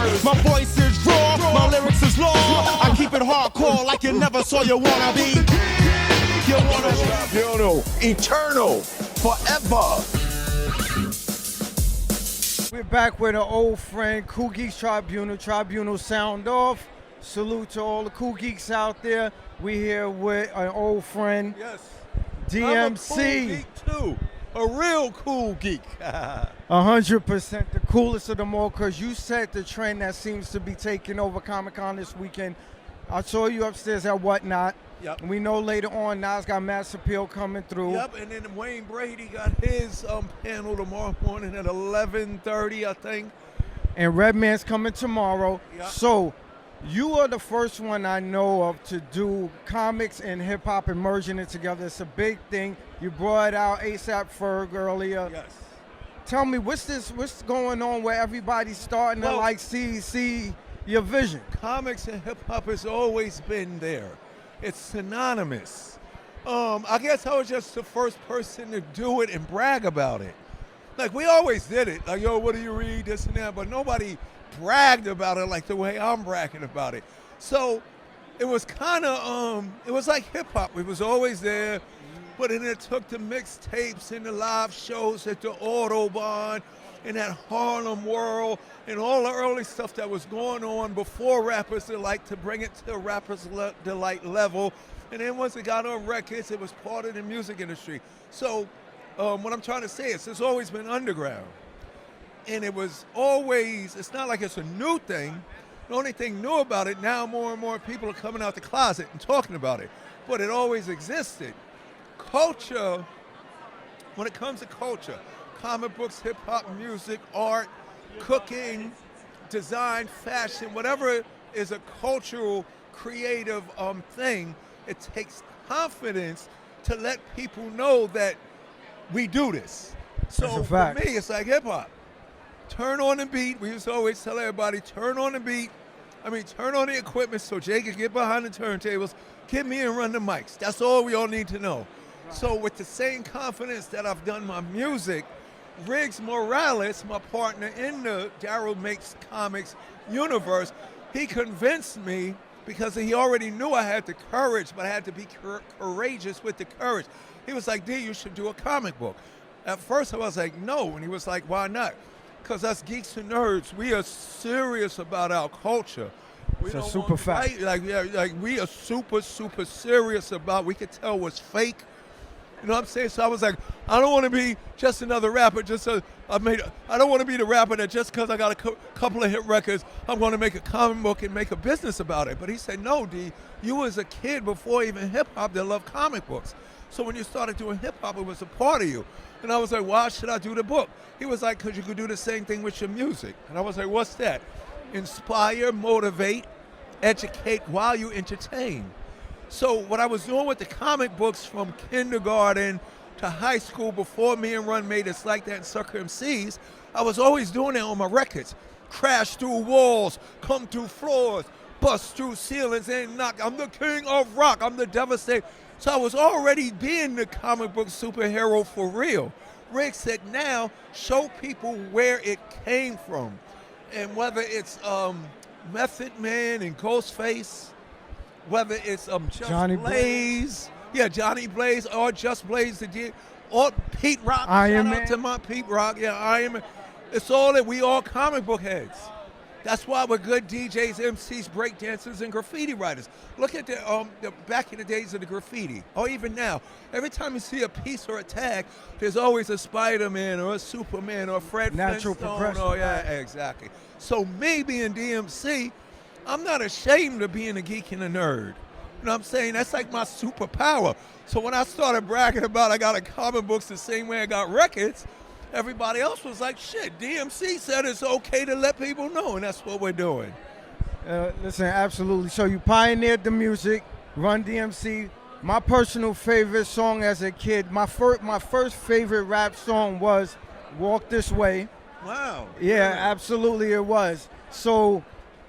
My voice is raw, my lyrics is law. I keep it hardcore like you never saw you wanna be. You wanna be Tribunal, eternal, forever. We're back with an old friend, Cool Geeks Tribunal sound off. Salute to all the cool geeks out there. We here with an old friend, Yes. DMC. I'm a cool geek too. A real cool geek. 100% the coolest of them all, because you set the trend that seems to be taking over Comic-Con this weekend. I saw you upstairs at Whatnot. Yep. And we know later on Nas got Mass Appeal coming through. Yep, and then Wayne Brady got his panel tomorrow morning at 11:30, I think. And Redman's coming tomorrow. Yep. So you are the first one I know of to do comics and hip hop and merging it together. It's a big thing. You brought out ASAP Ferg earlier. Yes. Tell me, what's going on where everybody's starting to like see your vision? Comics and hip hop has always been there. It's synonymous. I guess I was just the first person to do it and brag about it. Like, we always did it. Like, yo, what do you read, this and that, but nobody bragged about it like the way I'm bragging about it. So it was kind of, it was like hip hop. It was always there, but then it took the mixtapes and the live shows at the Autobahn and that Harlem World and all the early stuff that was going on before Rappers Delight to bring it to Rappers Delight level. And then once it got on records, it was part of the music industry. So what I'm trying to say is it's always been underground. And it was always, it's not like it's a new thing. The only thing new about it, now more and more people are coming out the closet and talking about it. But it always existed. Culture, when it comes to culture, comic books, hip hop, music, art, cooking, design, fashion, whatever is a cultural, creative thing, it takes confidence to let people know that we do this. So for me, it's like hip hop. Turn on the beat. We used to always tell everybody, turn on the beat. Turn on the equipment so Jay can get behind the turntables, get me and run the mics. That's all we all need to know. So with the same confidence that I've done my music, Riggs Morales, my partner in the Daryl Makes Comics universe, he convinced me because he already knew I had the courage, but I had to be courageous with the courage. He was like, D, you should do a comic book. At first I was like, no, and he was like, why not? Because us geeks and nerds, we are serious about our culture. It's a super fact. Like we are super, super serious about, we could tell what's fake. You know what I'm saying? So I was like, I don't want to be just another rapper. I don't want to be the rapper that just because I got a couple of hit records, I'm going to make a comic book and make a business about it. But he said, no, D, you was a kid before even hip hop that loved comic books. So when you started doing hip hop, it was a part of you. And I was like, why should I do the book? He was like, because you could do the same thing with your music. And I was like, what's that? Inspire, motivate, educate while you entertain. So what I was doing with the comic books from kindergarten to high school before me and Run made It's Like That and Sucker MCs, I was always doing that on my records. Crash through walls, come through floors, bust through ceilings and knock. I'm the king of rock, I'm the devastator. So I was already being the comic book superhero for real. Rick said, now show people where it came from. And whether it's Method Man and Ghostface, whether it's Just Johnny Blaze, Johnny Blaze, or Just Blaze, or Pete Rock. Iron Shout Man. out to my Pete Rock, Iron Man. It's all that we all comic book heads. That's why we're good DJs, MCs, breakdancers, and graffiti writers. Look at the back in the days of the graffiti, or even now. Every time you see a piece or a tag, there's always a Spider-Man or a Superman or a Fred Natural Flintstone. progression. Oh, yeah, exactly. So me being DMC, I'm not ashamed of being a geek and a nerd. You know what I'm saying? That's like my superpower. So when I started bragging about I got a comic books the same way I got records, everybody else was like, shit, DMC said it's okay to let people know, and that's what we're doing. Listen, absolutely. So you pioneered the music, Run DMC. My personal favorite song as a kid, my first favorite rap song was Walk This Way. Wow. Yeah, absolutely it was. So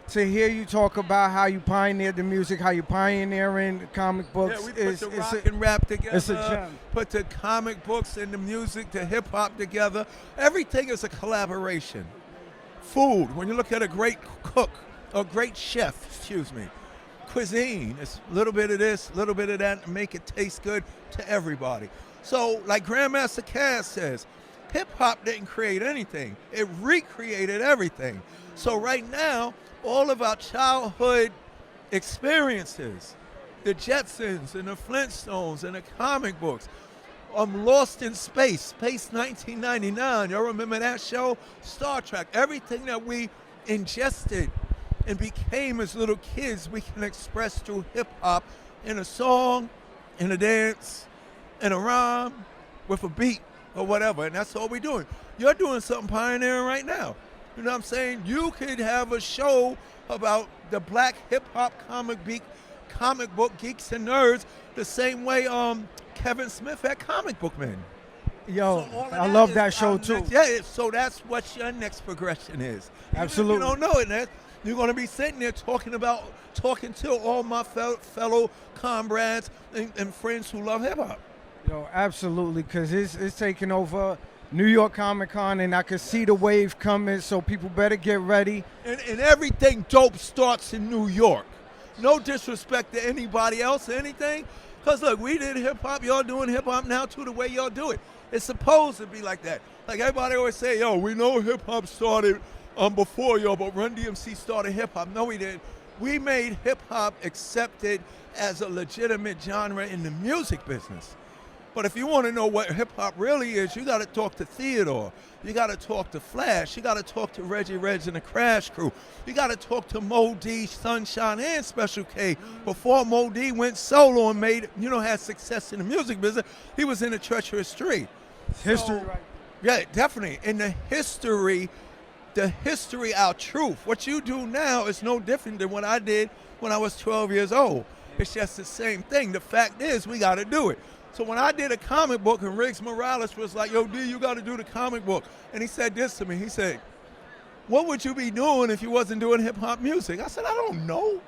to hear you talk about how you pioneered the music, how you pioneering comic books, we put the rock and rap together. It's a gem. Put the comic books and the music, the hip hop together. Everything is a collaboration. food, when you look at a great cook, or great chef, cuisine, it's a little bit of this, a little bit of that, and make it taste good to everybody. So, like Grandmaster Caz says, hip-hop didn't create anything. It recreated everything. So right now, all of our childhood experiences, the Jetsons and the Flintstones and the comic books, Lost in Space 1999, y'all remember that show? Star Trek, everything that we ingested and became as little kids, we can express through hip-hop in a song, in a dance, in a rhyme, with a beat or whatever, and that's all we're doing. You're doing something pioneering right now. You know what I'm saying? You could have a show about the black hip-hop comic book geeks and nerds the same way Kevin Smith had Comic Book Men. Yo, So I love that show too. So that's what your next progression is. Absolutely. Even if you don't know it, Ned, you're going to be sitting there talking to all my fellow comrades and friends who love hip-hop. Yo, absolutely, because it's taking over New York Comic Con, and I can see the wave coming, so people better get ready. And everything dope starts in New York. No disrespect to anybody else or anything, because look, we did hip-hop, y'all doing hip-hop now too, the way y'all do it. It's supposed to be like that. Like everybody always say, yo, we know hip-hop started before y'all, but Run DMC started hip-hop. No, we didn't. We made hip-hop accepted as a legitimate genre in the music business. But if you want to know what hip-hop really is, you got to talk to Theodore. You got to talk to Flash. You got to talk to Reggie Reg and the Crash Crew. You got to talk to Mo D, Sunshine, and Special K. Before Mo D went solo and had success in the music business, he was in the Treacherous Street. History, right? Yeah, definitely. In the history, our truth. What you do now is no different than what I did when I was 12 years old. It's just the same thing. The fact is, we got to do it. So when I did a comic book and Riggs Morales was like, yo, D, you got to do the comic book. And he said this to me. He said, what would you be doing if you wasn't doing hip-hop music? I said, I don't know.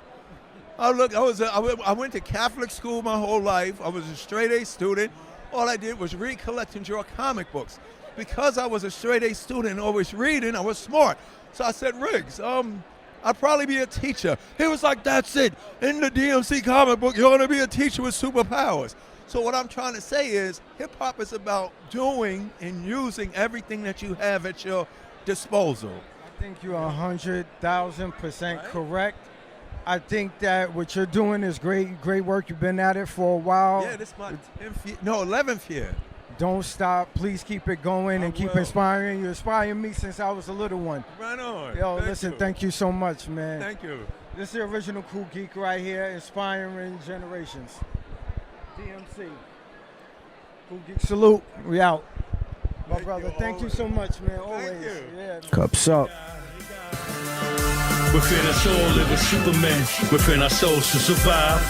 I went to Catholic school my whole life. I was a straight-A student. All I did was read, collect, and draw comic books. Because I was a straight-A student and always reading, I was smart. So I said, Riggs, I'd probably be a teacher. He was like, that's it. In the DMC comic book, you're going to be a teacher with superpowers. So what I'm trying to say is hip-hop is about doing and using everything that you have at your disposal. I think you're 100,000% correct. I think that what you're doing is great work. You've been at it for a while. Yeah, this is my 11th year. Don't stop. Please keep it going and keep inspiring. You inspired me since I was a little one. Right on. Yo, thank you so much, man. Thank you. This is the original Cool Geek right here, inspiring generations. DMC. Cool Geek salute. We out. My brother, thank you so much, man. Always. Thank you. Yeah. Cups up. Within us all live a Superman. Within our souls to survive.